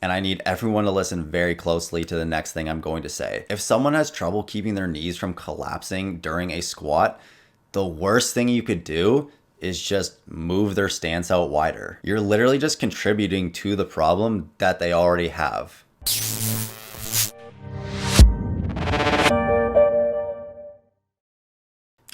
and I need everyone to listen very closely to the next thing I'm going to say. If someone has trouble keeping their knees from collapsing during a squat, the worst thing you could do is just move their stance out wider. You're literally just contributing to the problem that they already have.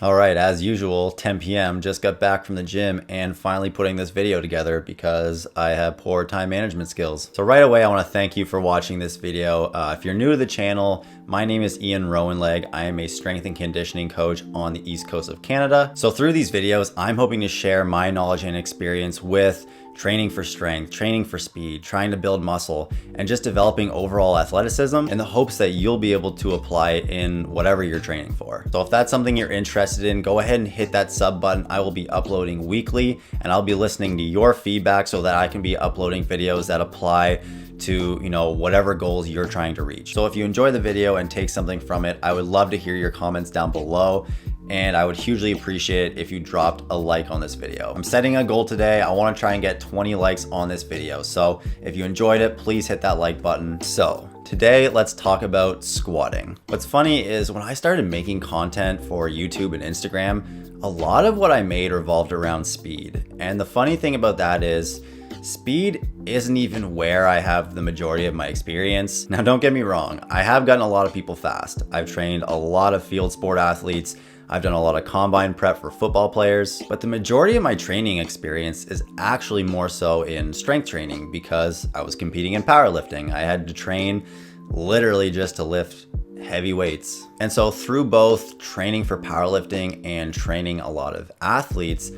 All right, as usual, 10 p.m. just got back from the gym and finally putting this video together because I have poor time management skills. So right away, I want to thank you for watching this video. If you're new to the channel, my name is Ian Rowanleg. I am a strength and conditioning coach on the East Coast of Canada. So through these videos, I'm hoping to share my knowledge and experience with training for strength, training for speed, trying to build muscle, and just developing overall athleticism in the hopes that you'll be able to apply it in whatever you're training for. So if that's something you're interested in, go ahead and hit that sub button. I will be uploading weekly and I'll be listening to your feedback so that I can be uploading videos that apply to, whatever goals you're trying to reach. So if you enjoy the video and take something from it, I would love to hear your comments down below. And I would hugely appreciate it if you dropped a like on this video. I'm setting a goal today. I want to try and get 20 likes on this video. So if you enjoyed it, please hit that like button. So today, let's talk about squatting. What's funny is when I started making content for YouTube and Instagram, a lot of what I made revolved around speed. And the funny thing about that is speed isn't even where I have the majority of my experience. Now, don't get me wrong. I have gotten a lot of people fast. I've trained a lot of field sport athletes. I've done a lot of combine prep for football players, but the majority of my training experience is actually more so in strength training because I was competing in powerlifting. I had to train literally just to lift heavy weights. And so through both training for powerlifting and training a lot of athletes,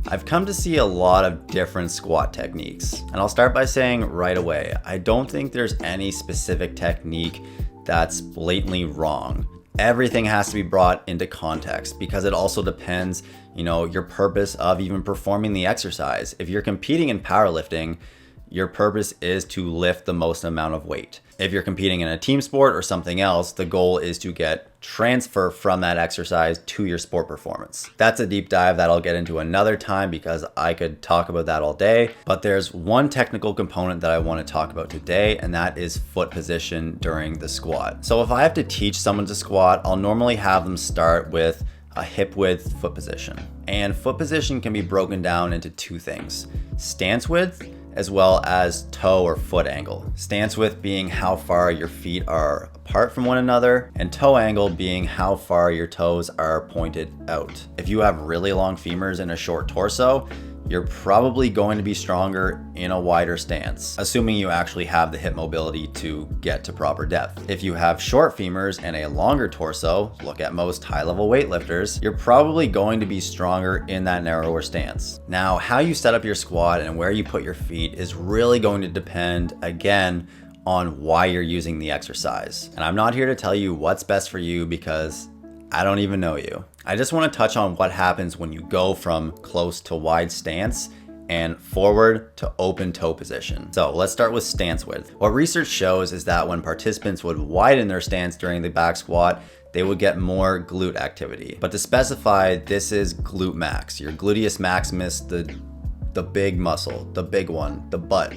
I've come to see a lot of different squat techniques. And I'll start by saying right away, I don't think there's any specific technique that's blatantly wrong. Everything has to be brought into context because it also depends, your purpose of even performing the exercise. If you're competing in powerlifting, your purpose is to lift the most amount of weight. If you're competing in a team sport or something else, the goal is to get transfer from that exercise to your sport performance. That's a deep dive that I'll get into another time because I could talk about that all day. But there's one technical component that I want to talk about today, and that is foot position during the squat. So if I have to teach someone to squat, I'll normally have them start with a hip width foot position. And foot position can be broken down into two things: stance width as well as toe or foot angle. Stance width being how far your feet are apart from one another, and toe angle being how far your toes are pointed out. If you have really long femurs and a short torso, you're probably going to be stronger in a wider stance, assuming you actually have the hip mobility to get to proper depth. If you have short femurs and a longer torso, look at most high-level weightlifters, you're probably going to be stronger in that narrower stance. Now, how you set up your squat and where you put your feet is really going to depend, again, on why you're using the exercise. And I'm not here to tell you what's best for you because I don't even know you. I just want to touch on what happens when you go from close to wide stance and forward to open toe position. So let's start with stance width. What research shows is that when participants would widen their stance during the back squat, they would get more glute activity. But to specify, this is glute max, your gluteus maximus, the big muscle, the big one, the butt.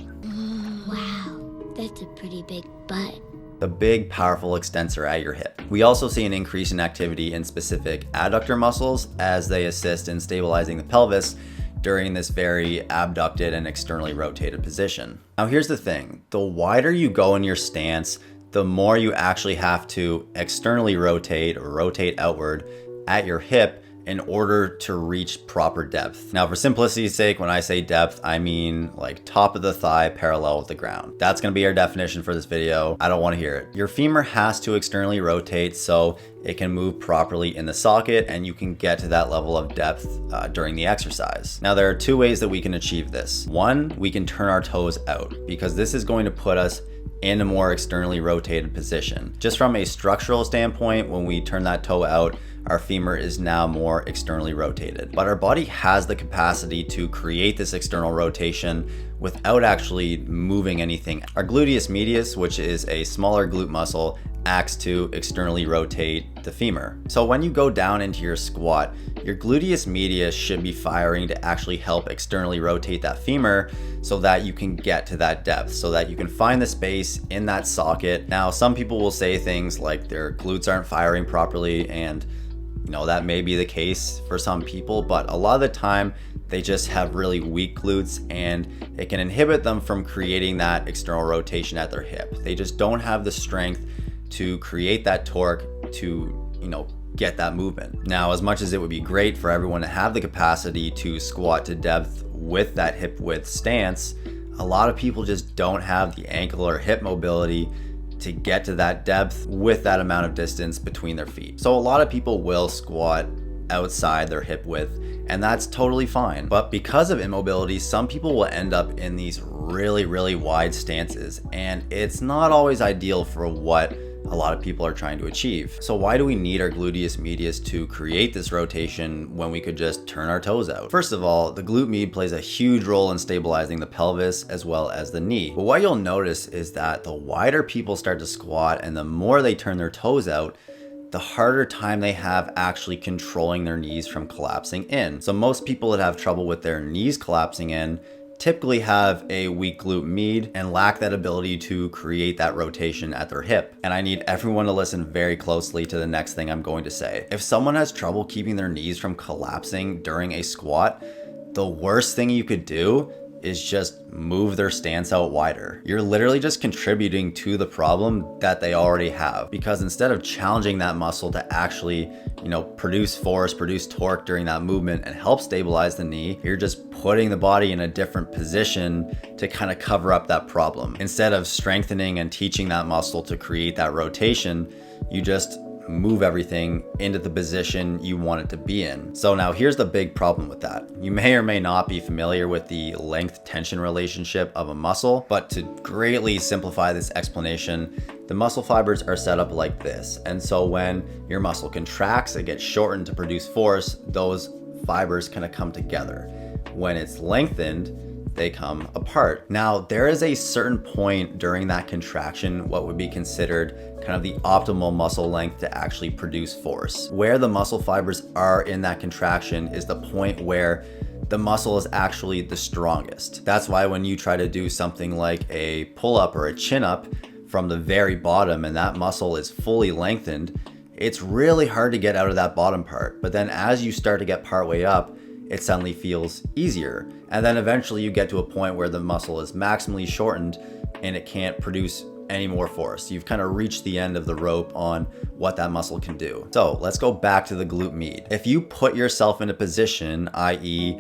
Wow, that's a pretty big butt. The big, powerful extensor at your hip. We also see an increase in activity in specific adductor muscles as they assist in stabilizing the pelvis during this very abducted and externally rotated position. Now here's the thing, the wider you go in your stance, the more you actually have to externally rotate or rotate outward at your hip in order to reach proper depth. Now, for simplicity's sake, when I say depth, I mean like top of the thigh parallel with the ground. That's gonna be our definition for this video. I don't wanna hear it. Your femur has to externally rotate so it can move properly in the socket and you can get to that level of depth during the exercise. Now, there are two ways that we can achieve this. One, we can turn our toes out because this is going to put us in a more externally rotated position. Just from a structural standpoint, when we turn that toe out, our femur is now more externally rotated. But our body has the capacity to create this external rotation without actually moving anything. Our gluteus medius, which is a smaller glute muscle acts to externally rotate the femur. So when you go down into your squat, your gluteus medius should be firing to actually help externally rotate that femur so that you can get to that depth, so that you can find the space in that socket. Now, some people will say things like their glutes aren't firing properly, and that may be the case for some people, but a lot of the time they just have really weak glutes and it can inhibit them from creating that external rotation at their hip. They just don't have the strength to create that torque to, get that movement. Now, as much as it would be great for everyone to have the capacity to squat to depth with that hip width stance, a lot of people just don't have the ankle or hip mobility to get to that depth with that amount of distance between their feet. So a lot of people will squat outside their hip width, and that's totally fine. But because of immobility, some people will end up in these really, really wide stances, and it's not always ideal for what a lot of people are trying to achieve. So why do we need our gluteus medius to create this rotation when we could just turn our toes out? First of all, the glute med plays a huge role in stabilizing the pelvis as well as the knee. But what you'll notice is that the wider people start to squat and the more they turn their toes out, the harder time they have actually controlling their knees from collapsing in. So most people that have trouble with their knees collapsing in typically have a weak glute med and lack that ability to create that rotation at their hip. And I need everyone to listen very closely to the next thing I'm going to say. If someone has trouble keeping their knees from collapsing during a squat, the worst thing you could do is just move their stance out wider. You're literally just contributing to the problem that they already have, because instead of challenging that muscle to actually, produce force, produce torque during that movement and help stabilize the knee, you're just putting the body in a different position to kind of cover up that problem. Instead of strengthening and teaching that muscle to create that rotation, you just move everything into the position you want it to be in. So now here's the big problem with that. You may or may not be familiar with the length tension relationship of a muscle, but to greatly simplify this explanation, the muscle fibers are set up like this. And so when your muscle contracts, it gets shortened to produce force, those fibers kind of come together. When it's lengthened, they come apart. Now, there is a certain point during that contraction, what would be considered kind of the optimal muscle length to actually produce force. Where the muscle fibers are in that contraction is the point where the muscle is actually the strongest. That's why when you try to do something like a pull-up or a chin-up from the very bottom and that muscle is fully lengthened, it's really hard to get out of that bottom part. But then as you start to get partway up, it suddenly feels easier. And then eventually you get to a point where the muscle is maximally shortened and it can't produce any more force. You've kind of reached the end of the rope on what that muscle can do. So let's go back to the glute med. If you put yourself in a position, i.e.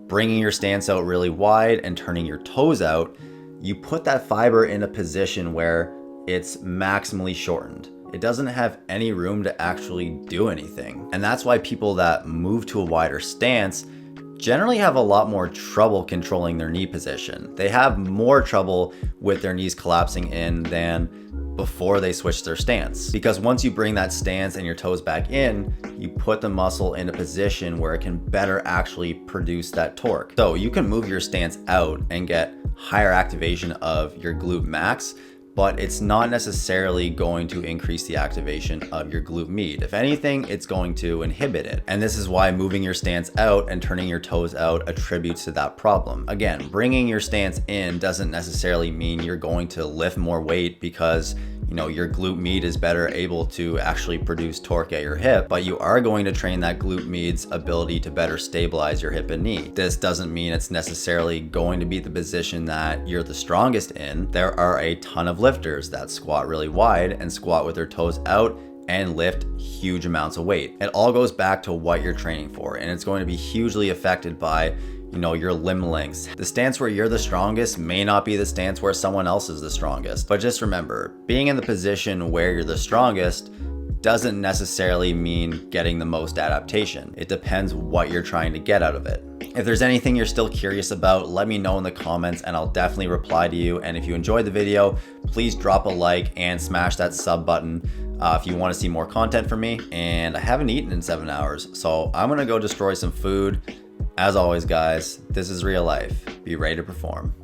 bringing your stance out really wide and turning your toes out, you put that fiber in a position where it's maximally shortened. It doesn't have any room to actually do anything. And that's why people that move to a wider stance generally have a lot more trouble controlling their knee position. They have more trouble with their knees collapsing in than before they switch their stance. Because once you bring that stance and your toes back in, you put the muscle in a position where it can better actually produce that torque. So you can move your stance out and get higher activation of your glute max, but it's not necessarily going to increase the activation of your glute med. If anything, it's going to inhibit it. And this is why moving your stance out and turning your toes out attributes to that problem. Again, bringing your stance in doesn't necessarily mean you're going to lift more weight because your glute med is better able to actually produce torque at your hip, but you are going to train that glute med's ability to better stabilize your hip and knee. This doesn't mean it's necessarily going to be the position that you're the strongest in. There are a ton of lifters that squat really wide and squat with their toes out and lift huge amounts of weight. It all goes back to what you're training for, and it's going to be hugely affected by your limb lengths. The stance where you're the strongest may not be the stance where someone else is the strongest. But just remember, being in the position where you're the strongest doesn't necessarily mean getting the most adaptation. It depends what you're trying to get out of it. If there's anything you're still curious about, let me know in the comments and I'll definitely reply to you. And if you enjoyed the video, please drop a like and smash that sub button if you want to see more content from me. And I haven't eaten in 7 hours, so I'm gonna go destroy some food. As always, guys, this is real life. Be ready to perform.